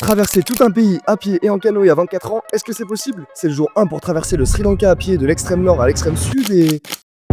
Traverser tout un pays à pied et en canoë à 24 ans, est-ce que c'est possible? C'est le jour 1 pour traverser le Sri Lanka à pied de l'extrême nord à l'extrême sud et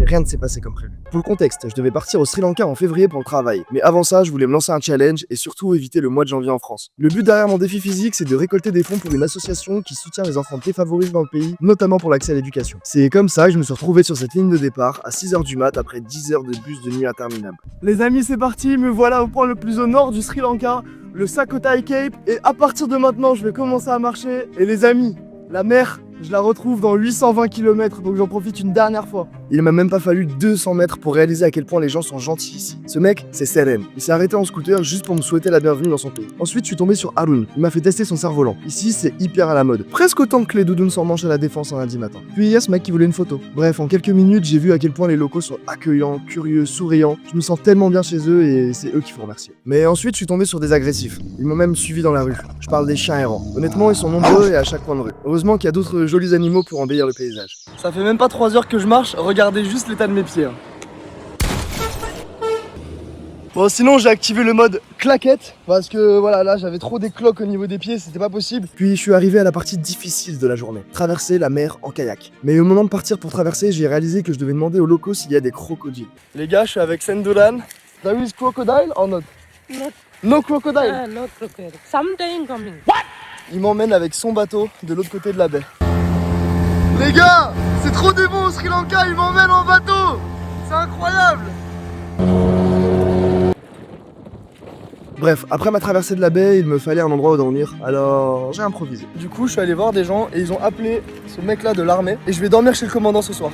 rien ne s'est passé comme prévu. Pour le contexte, je devais partir au Sri Lanka en février pour le travail, mais avant ça, je voulais me lancer un challenge et surtout éviter le mois de janvier en France. Le but derrière mon défi physique, c'est de récolter des fonds pour une association qui soutient les enfants défavorisés dans le pays, notamment pour l'accès à l'éducation. C'est comme ça que je me suis retrouvé sur cette ligne de départ à 6h du mat après 10 heures de bus de nuit interminable. Les amis, c'est parti, me voilà au point le plus au nord du Sri Lanka, le Sakottai Cape, et à partir de maintenant, je vais commencer à marcher. Et les amis, la mer, je la retrouve dans 820 km, donc j'en profite une dernière fois. Il m'a même pas fallu 200 mètres pour réaliser à quel point les gens sont gentils ici. Ce mec, c'est Seren. Il s'est arrêté en scooter juste pour me souhaiter la bienvenue dans son pays. Ensuite, je suis tombé sur Arun. Il m'a fait tester son cerf-volant. Ici, c'est hyper à la mode. Presque autant que les doudounes sans manches à la Défense un lundi matin. Puis il y a ce mec qui voulait une photo. Bref, en quelques minutes, j'ai vu à quel point les locaux sont accueillants, curieux, souriants. Je me sens tellement bien chez eux et c'est eux qu'il faut remercier. Mais ensuite, je suis tombé sur des agressifs. Ils m'ont même suivi dans la rue. Je parle des chiens errants. Honnêtement, ils sont nombreux et à chaque coin de rue. Heureusement qu'il y a d'autres jolis animaux pour embellir le paysage. Ça fait même pas 3 heures que je marche, regardez juste l'état de mes pieds. Bon, sinon j'ai activé le mode claquette parce que voilà, là j'avais trop des cloques au niveau des pieds, c'était pas possible. Puis je suis arrivé à la partie difficile de la journée, traverser la mer en kayak. Mais au moment de partir pour traverser, j'ai réalisé que je devais demander aux locaux s'il y a des crocodiles. Les gars, je suis avec Sendolan. There is crocodile or not? No crocodile. No crocodile. Sometime coming. Il m'emmène avec son bateau de l'autre côté de la baie. Les gars, c'est trop des bons au Sri Lanka, il m'emmène en bateau. C'est incroyable. Bref, après ma traversée de la baie, il me fallait un endroit où dormir, alors j'ai improvisé. Du coup, je suis allé voir des gens et ils ont appelé ce mec-là de l'armée et je vais dormir chez le commandant ce soir.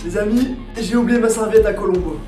Les amis, j'ai oublié ma serviette à Colombo.